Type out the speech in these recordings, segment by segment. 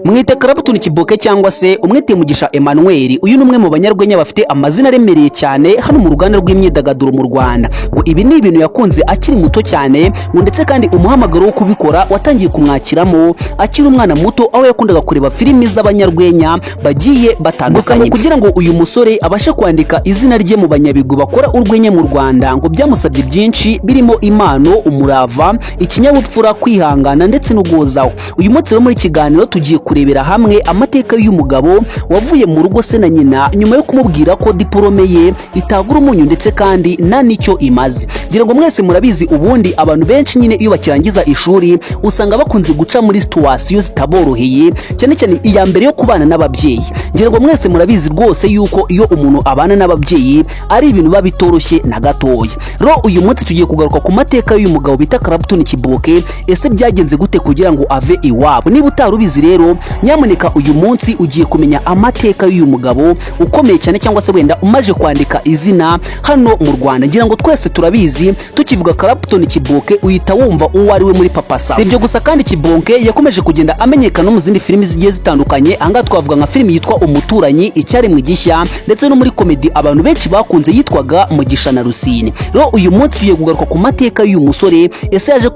Mwite Clapton Kiboke cyangwa se umwite Mugisha Emmanuel, uyu ni umwe mu banyarwenya bafite amazina aremereye cyane hano mu ruganda rw'imyidagaduro mu Rwanda. Ngo ibi ni ibintu yakunze akiri muto cyane, ngo ndetse kandi umuhamagaro wo kubikora watangiye kumwakiramo akiri umwana muto, aho yakundaga kureba filimi z'abanyarwenya bagiye batandukanye. Kugira ngo uyu musore abashe kwandika izina rye mu banyabigwi bakora urwenya mu Rwanda, ngo byamusabye byinshi birimo impano, umurava, ikinyabupfura, kwihangana ndetse no guhozaho. Uyu munsi rero muri kiganiro tugiye kurebera hamwe amateka y'umugabo wavuye mu rugo se na nyina nyuma yo kumubwira ko diplome ye itagura umunyu ndetse kandi nta nicyo imaze. Ngira ngo mwese murabizi, ubundi abantu benshi nyine iyo bakirangiza ishuri usanga bakunze guca muri situation zitaboroheye, cyane cyane iya mbere yo kubana n'ababyeyi. Ngira ngo mwese murabizi rwose yuko iyo umuntu abana n'ababyeyi ari ibintu biba bitoroshye na gatoya. Ro uyu munsi tugiye kugaruka ku mateka y'uyu mugabo bita Clapton Kiboke. Ese byagenze gute kugira ngo ave iwabo? Niba utarubizi rero, nyamuneka uyu munsi ugiye kumenya amateka y'uyu mugabo ukomeye cyane, cyangwa se wenda umaje kwandika izina hano mu Rwanda. Ngira ngo twese turabizi, tukivuga Clapton Kiboke uhita wumva uwo ari we muri Papa Sava. Sibyo gusa kandi Kiboke yakomeje kugenda amenyekana mu zindi filimi zigiye zitandukanye. Ahangaha twavuga nka filimi yitwa Umuturanyi, Icyaremwe Gishya, ndetse no muri komedi abantu benshi bakunze yitwaga Mugisha na Rusine. Rero uyu munsi tugiye kugaruka ku mateka y'uyu musore. Ese yaje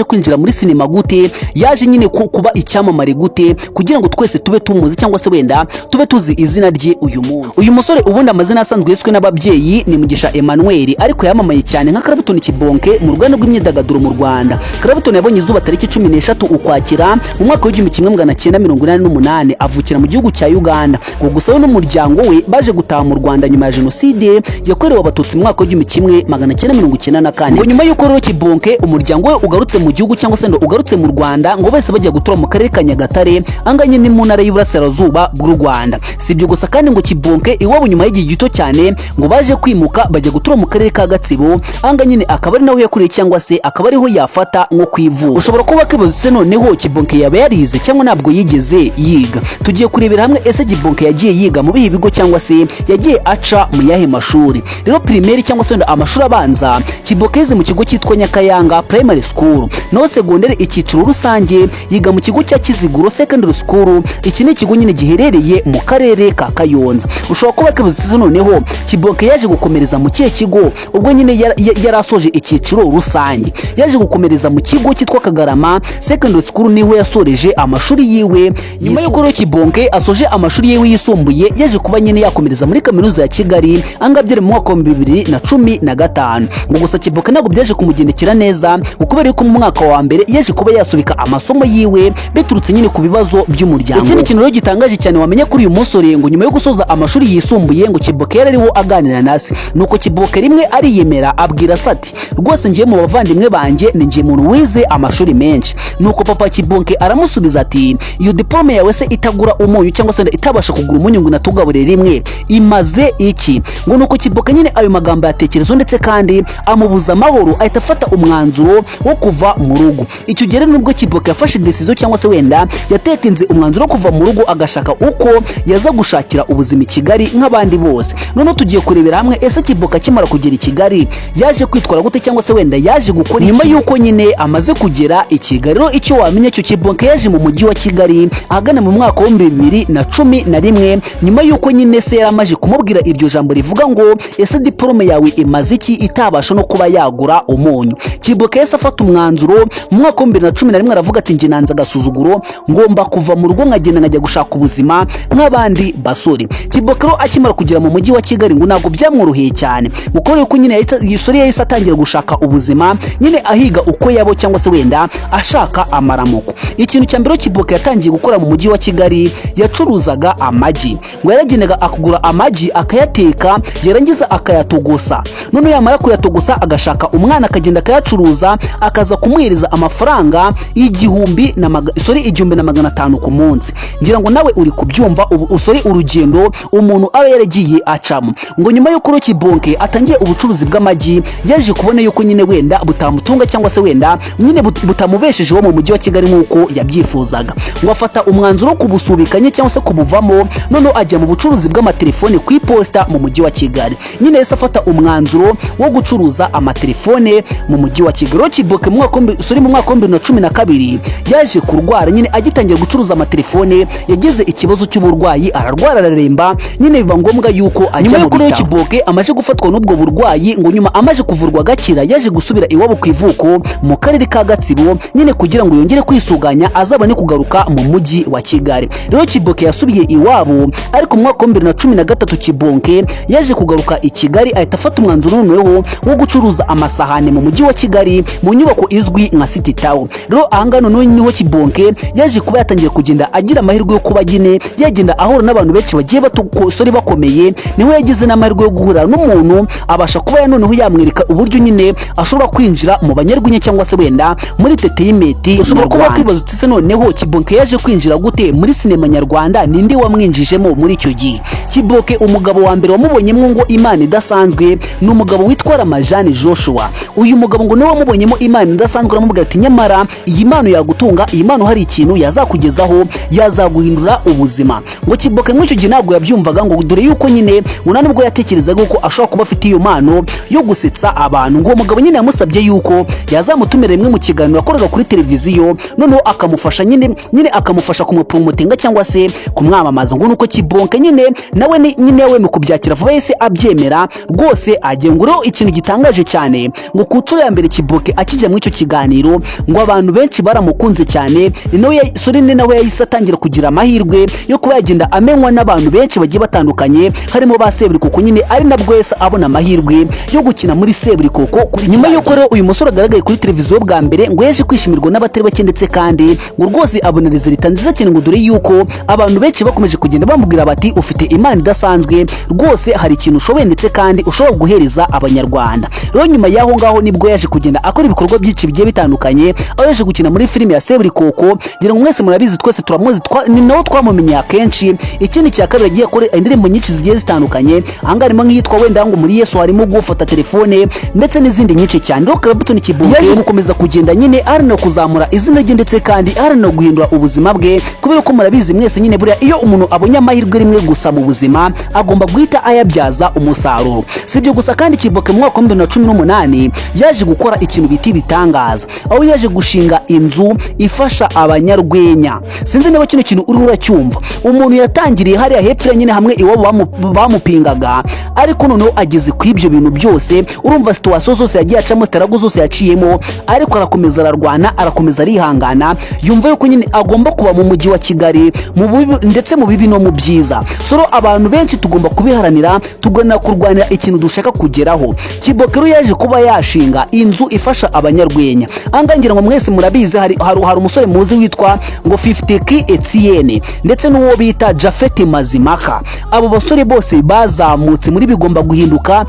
kwinjira muri sinema gute? Yaje nyine kuba icyamamare gute kugira ngo twese tube tumuzi, cyangwa se wenda tube tuzi izina rye uyu munsi? Uyu musore ubundi amazina asanzwe yiswe n'ababyeyi ni Mugisha Emmanuel, ariko yamamaye cyane nka Clapton Kiboke mu ruganda rw'imyidagaduro mu Rwanda. Clapton yabonye izuba tariki 13 Ukwakira mu mwaka wa 1988, avukira mu gihugu cya Uganda. Gusa we n'umuryango we baje gutaha mu Rwanda nyuma ya jenoside yakorewe abatutsi mu mwaka wa 1994. Ngo nyuma y'uko rero Kiboke umuryango we ugarutse mu gihugu, cyangwa se ugarutse mu Rwanda, ngo bose bajya gutura mu karere ka Nyagatare anganye ni mu ntara y'Iburasirazuba bw'u Rwanda. Sibyo gusa kandi ngo Kiboke iwabo nyuma y'igihe gito cyane ngo baje kwimuka bajya gutura mu karere ka Gatsibo, anganye ni akaba ari naho yakuriye, cyangwa se akaba ariho yafata nko kwivuza. Ushobora kuba kibazo noneho Kiboke yaba yarize cyangwa ntabwo yigeze yiga. Tugiye kurebera hamwe ese Kiboke yagiye yiga mu bihe bigo, cyangwa se yagiye aca mu yahe mashuri. Rero primaire cyangwa se amashuri abanza Kiboke yize mu kigo cyitwa Nyakayanga Primary School, naho segonderi icyiciro rusange yiga mu kigo cya Kiziguro Secondary School. Iki ni ikigo nyine giherereye mu karere ka Kayonza. Ushobora kuba kibazo noneho Kiboke yaje gukomereza mu kihe kigo? Ubwo nyine yarasoje icyiciro rusange yaje gukomereza mu kigo cyitwa Kagarama Secondary School, niho yasoreje amashuri yiwe. Nyuma y'uko rero Kiboke asoje amashuri yiwe yisumbuye, yaje kuba nyine yakomereza muri kaminuza ya Kigali angabyere mu mwaka wa 2015. ngo gusa Kiboke ntabwo byaje kumugendekera neza, kubera yuko mu mwaka wa mbere yaje kuba yasubika amasomo yiwe biturutse nyine ku bibazo by'umuryango. Ikindi kintu rero gitangaje cyane wamenya kuri uyu musore, ngo nyuma yo gusoza amashuri yisumbuye ngo Kiboke yarariho aganira nasi. Nuko Kiboke rimwe ariyemera abwira sati, rwose ngiye mu bavandimwe banjye ni ngiye umuntu wize amashuri menshi. Nuko papa Kiboke aramusubiza ati, iyo diplome yawe se itagura umunyu, cyangwa se itabasha kugura umunyu ngo natugaburire rimwe, imaze iki? Ngo nuko Kiboke nyine ayo magambo yatekerezo ndetse kandi amubuza amahoro, ahita afata umwanzuro wo kuva mu rugo. Icyo gihe nubwo Kiboke yafashe decision, cyangwa se wenda yatekenze umwanzuro wo kuva mu rugo agashaka uko yaza gushakira ubuzima i Kigali nk'abandi bose. None tugiye kurebera hamwe ese Kiboke akimara kugera i Kigali yaje kwitwara gute, cyangwa se wenda yaje gukora nyuma y'uko nyine amaze kugera i Kigali. Rero icyo wamenya cyo Kiboke yaje mu mujyi wa Kigali ahagana mu mwaka wa 2011, nyuma y'uko nyine se yaramaje kumubwira iryo jambo rivuga ngo ese diplome yawe imaze iki itabasha no kuba yagura umunyu. Kiboke yese afata umwanzuro mu mwaka wa 2011 aravuga ati, nge nanze agasuzuguro, ngomba kuva mu rugo nkagenda nkajya gushaka ubuzima nk'abandi basore. Kiboke rero akimara kugera mu mujyi wa Kigali ngo ntabwo byamworoheye cyane, kuko yuko nyine yisori yahise atangira gushaka ubuzima nyine ahiga uko yabo, cyangwa se wenda ashaka amaramuko. Ikintu cya mbere Kiboke yatangiye gukora mu mujyi wa Kigali, yacuruzaga amagi. Ngo yaragendaga akagura amagi akayateka, yarangiza akayatogosa. None yamara kuyatogosa agashaka umwana akagenda akayacuruza, akaza kumuhereza amafaranga 1,500 ku munsi. Ngira ngo nawe uri kubyumva usori urugendo umuntu aba yaragiye acamo. Ngo nyuma y'uko Kiboke atangiye ubucuruzi bw'amagi, yaje kubona yuko nyine wenda butamutunga, cyangwa se wenda nyine butamubeshejeho mu mujyi wa Kigali nk'uko yabyifuzaga. Ngo afata umwanzuro wo kubusubikanye, cyangwa se kubuvamo, none ajya mu bucuruzi bw'amatelefone ku iposta mu mujyi wa Kigali. Nyine yese afata umwanzuro wo gucuruza amatelefone mu mujyi wa Kigali. Kiboke mu mwaka wa 2012 yaje kurwara, nyine agitangira gucuruza amatelefone yagize ikibazo cy'uburwayi, ararwara araremba, nyine biba ngombwa yuko ajya mu bitaro. Kiboke amaje gufatwa n'ubwo burwayi, ngo nyuma amaje kuvurwa gakira yaje gusubira iwabo ku ivuko mu karere ka Gatsibo, nyine kugira ngo yongere kwisuganya azabane kugaruka mu mujyi wa Kigali. Rero Kiboke yasubiye iwabo, ariko mu mwaka wa 2013 Kiboke yaje kugaruka i Kigali, ahita afata umwanzuro noneho wo gucuruza amasahane mu mujyi wa Kigali mu nyubako izwi nka City Town. Rero ahangano niho Kiboke yaje kuba yatangiye kugenda agira amahirwe yo kuba nyine yagenda ahura n'abantu benshi bagiye batukosori bakomeye, niho yagize n'amahirwe yo guhura n'umuntu abasha kuba noneho yamwereka uburyo nyine ashobora kwinjira mu banyarwenya cyangwa se wenda muri entertainment. Ushobora kuba kwibaza uti se noneho Kiboke yaje kwinjira gute muri sinema nyarwanda, ninde wamwinjijemo muri icyo gihe? Kiboke umugabo wa mbere wamubonyemo ngo Imana idasanzwe ni umugabo witwa Ramajane Joshua. Uyu mugabo ngo niwe wamubonyemo Imana idasanzwe, aramubwira ati nyamara iyi mpano yagutunga, iyi mpano hari ikintu yazakugezaho, yazaguhindura ubuzima. Ngo Kiboke muri icyo gihe ntabwo yabyumvaga, ngo dore yuko nyine nubwo yatekerezaga ko ashobora kuba afite iyo mpano yo gusetsa abantu. Ngo umugabo nyine yamusabye yuko yazamutumira rimwe mu kiganiro yakoraga kuri televiziyo, noneho akamufasha nyine akamufasha kumupromotinga cyangwa se kumwamamaza. Ngo nuko Kiboke nyine nawe mu kubyakira vuba yese abyemera rwose ajye. Ngo rero ikintu gitangaje cyane, ngo ku nshuro ya mbere Kiboke akijya muri icyo kiganiro, ngo abantu benshi baramukunze cyane, ni nawe yahise atangira kugira amahirwe yo kuba yagenda amenywa n'abantu benshi bagiye batandukanye, harimo ba Seburikoko, nyine ari nabwo yese abona amahirwe yo gukina muri Seburikoko. Nyuma y'uko rero uyu musore agaragaye kuri televiziyo bwa mbere, ngo yaje kwishimirwa n'abatari bake, ndetse kandi ngo rwose abona resulta nziza cyane, ngo dore yuko abantu benshi bakomeje kugenda bamubwira bati ufite Imana idasanzwe, rwose hari ikintu ushoboye ndetse kandi ushobora guhereza abanyarwanda. Rero nyuma y'aho ngaho nibwo yaje kugenda akora ibikorwa byinshi bigiye bitandukanye, aho yaje gukina muri filime ya Seburikoko. Ngira ngo mwese murabizi, twese turamuzi, ni nawe twamumenye akenshi. Ikindi cya kabiri agiye akora indirimbo nyinshi zigiye zitandukanye, ahangaha harimo nk'iyitwa wenda ngo muri Yesu, harimo gufata telefone ndetse n'izindi nyinshi cyane. Rero Clapton Kiboke yaje gukomeza kugenda nyine arino kuzamura izina rye, ndetse kandi arino guhindura ubuzima bwe, kubera ko murabizi mwese nyine buriya iyo umuntu abonye amahirwe rimwe gusa mu buzima agomba guhita ayabyaza umusaruro. Sibyo gusa kandi Kiboke mu mwaka wa 2018 yaje gukora ikintu biti ibitangaza, aho yaje gushinga inzu ifasha abanyarwenya. Sinzi niba kino kintu uri uracyumva. Umuntu yatangiriye hariya hepfo nyine hamwe iwabo bamupingaga, ariko noneho ageze ku ibyo bintu byose. Urumva situation zose yagiye acamo, starago zose yaciyemo, ariko arakomeza ararwana, arakomeza arihangana, yumva yuko nyine agomba kuba mu mujyi wa Kigali mu bibi ndetse mu bibi no mu byiza. Soro abantu benshi tugomba kubiharanira, tugana kurwanira ikintu dushaka kugeraho. Kiboke rero yaje kuba yashinga inzu ifasha abanyarwenya. Angangira ngo mwese murabizi, hari umusore muzi witwa ngo 50K Etienne ndetse n'uwo bita Japhet Mazimaka. Abo basore bose bazamutse muri bigomba guhinduka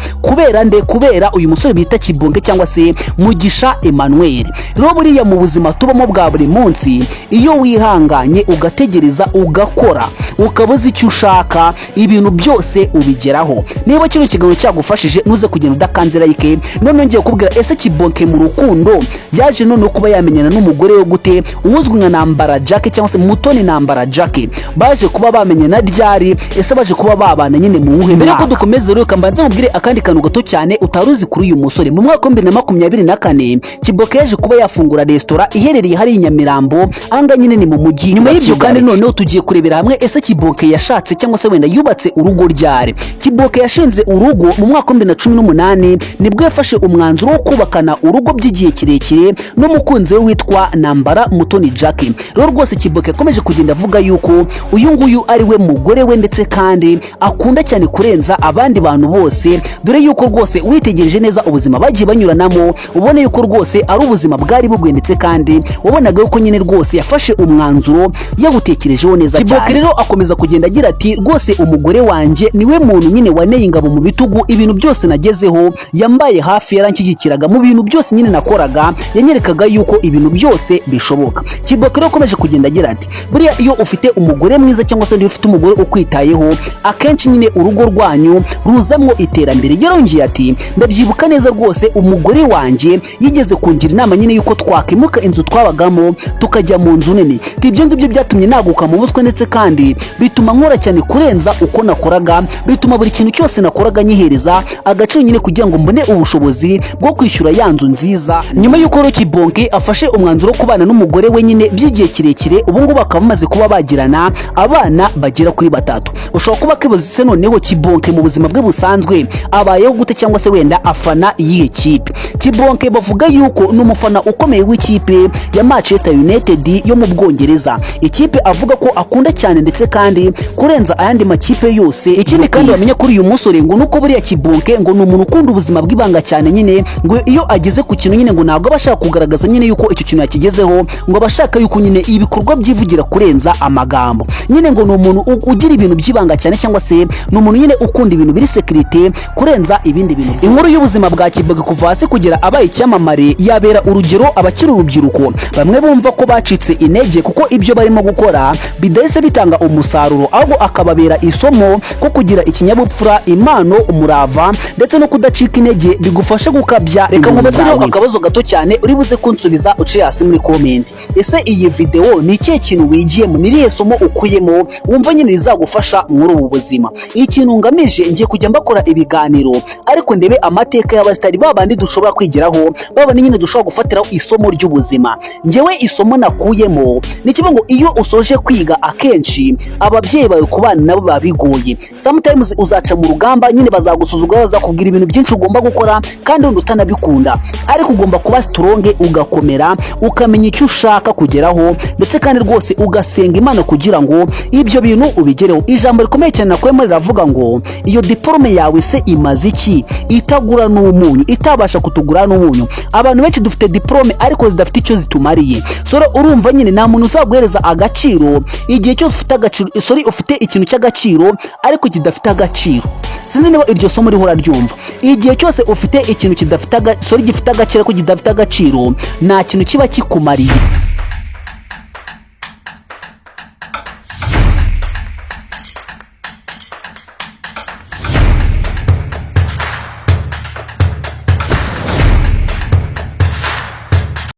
kubera uyu musore bita Kiboke cyangwa se Mugisha Emmanuel. Rero buriya mu buzima tubamo bwa buri munsi, iyo wihanganye ugategereza ugakora ukabuza icyo ushaka, ibintu byose ubigeraho. Niba kino kiganiro cyagufashije, nuze kugenda udakanze like. None ngiye kubwira ese Kiboke mu rukundo yaje none kuba yamenyana n'umugore we gute, uzwi nka Nambara Jack cyangwa se Mutoni Nambara Jack, baje kuba bamenyana ryari, ese baje kuba babana nyine mu wuhe? Mbere ko dukomeza rero kambanze mubwire akandi kantu gato cyane utaruzi kuri uyu musore. Mu mwaka wa 2024 Kiboke yaje kuba yafungura restaurant iherereye hari Nyamirambo, anga nyine ni mu mujyi. Nyuma y'ibyo kandi noneho tugiye kurebera hamwe ese Kiboke yashatse cyangwa se wenda yubatse urugo ryari. Kiboke yashinze urugo mu mwaka wa 2018, nibwo yafashe umwanzuro wo kubakana urugo by'igihe kirekire n'umukunzi we witwa Nambara Mutoni Jack. Rero rwose Kiboke yakomeje kugenda avuga yuko uyu nguyu ari we mugore we, ndetse kandi akunda cyane kurenza abandi bantu bose, dore yuko rwose witegereje neza ubuzima bagiye banyuranamo, ubone yuko rwose ari ubuzima bwari bugoye, ndetse kandi wabonaga yuko nyine rwose yafashe umwanzuro yabutekerejeho neza cyane. Kiboke rero akomeza kugenda agira ati rwose umugore wanjye niwe muntu nyine waneye ingabo mu bitugu, ibintu byose nagezeho yambaye hafi, yaranshyigikiraga mu bintu byose nyine nakoraga, yanyerekaga yuko ibintu byose bishoboka. Kiboke rero akomeje kugenda agira ati buriya iyo ufite umugore mwiza cyangwa se ufite umugore ukwitayeho, akenshi nyine urugo rwanyu ruzamwo iterambere. Yarongeye ati ndabyibuka neza rwose umugore wanjye yigeze kungira inama nyine yuko twakimuka inzu twabagamo tukajya mu nzu nini. Ibyo ngibyo byatumye naguka mu mutwe, ndetse kandi bituma nkora cyane kurenza uko nakoraga, bituma buri kintu cyose nakoraga nyihereza agaciro nyine kugira ngo mbone ubushobozi bwo kwishyura ya nzu nziza. Nyuma y'uko Kiboke afashe umwanzuro wo kubana n'umugore we nyine by'igihe kirekire, ubu ngubu bakaba bamaze kuba bagirana abana bagera kuri batatu. Ushobora kuba kibaza se noneho Kibonke mu buzima bwe busanzwe abayeho gute, cyangwa se wenda afana iyihe kipe? Kibonke bavuga yuko n'umufana ukomeye w'ikipe ya Manchester United yo mu Bwongereza, ikipe avuga ko akunda cyane ndetse kandi kurenza ayandi makipe yose. Ikindi kandi bamenya kuri uyu musore ngo nuko buriya Kibonke ngo ni umuntu ukunda ubuzima bw'ibanga cyane, nyine ngo iyo ageze ku kintu nyine ngo ntabwo abashaka kugaragaza nyine yuko icyo kintu yakigezeho, ngo abashaka yuko nyine ibikorwa byivugira kurenza amagambo. Nyine ngo ni umuntu ugira ibintu by'ibanga cyane, cyangwa se ni umuntu nyine ukunda ibintu biri security kurenza ibindi bintu. Inkuru y'ubuzima bwa Kibonke kuva hasi kugera abaye icyamamare yabera urugero abakiri urubyiruko. Bamwe bumva ko bacitse intege kuko ibyo barimo gukora bidahise bitanga umusaruro, ahubwo akababera isomo ko kugira ikinyabupfura, impano, umurava ndetse no kudacika intege bigufasha gukabya. Reka nkubazeho akabazo gato cyane uri buze kunsubiza uciye hasi muri comment. Ese iyi video ni ikihe kintu wigiyemo, nirihe somo ukuyemo wumva nyine rizagufasha muri ubu buzima? Ikintu ngamije ngiye kujya mbakora ibiganiro ariko ndebe amateka y'abasitari babandi dushobora kwigiraho, babandi nyine dushobora gufatiraho isomo ry'ubuzima. Ngewe isomo nakuyemo ni kiba ngo iyo usoje kwiga akenshi ababyeyi bawe kubana nabo babigoye. Sometimes uzaca mu rugamba nyine bazagusuzugura, bazakubwira ibintu byinshi ugomba gukora kandi wenda utanabikunda, ariko ugomba kuba strong, ugakomera, ukamenya icyo ushaka kugeraho ndetse kandi rwose ugasenga Imana kugira ngo ibyo bintu ubigereho. Ijambo rikomeye cyane nakwemo riravuga ngo iyo diplome yawe se imaze iki, itagura n'umunyu, itabasha kutugura n'umunyu. Abantu benshi dufite diplome ariko zidafite icyo zitumariye. Sora urumva nyine nta muntu uzaguhereza agaciro igihe cyose ufite agaciro, ufite ikintu cy'agaciro ariko kidafite agaciro. Sinzi niba iryo somo rihora ryumva. Igihe cyose ufite ikintu kidafite gifite agaciro ko kidafite agaciro, nta kintu kiba kikumariye.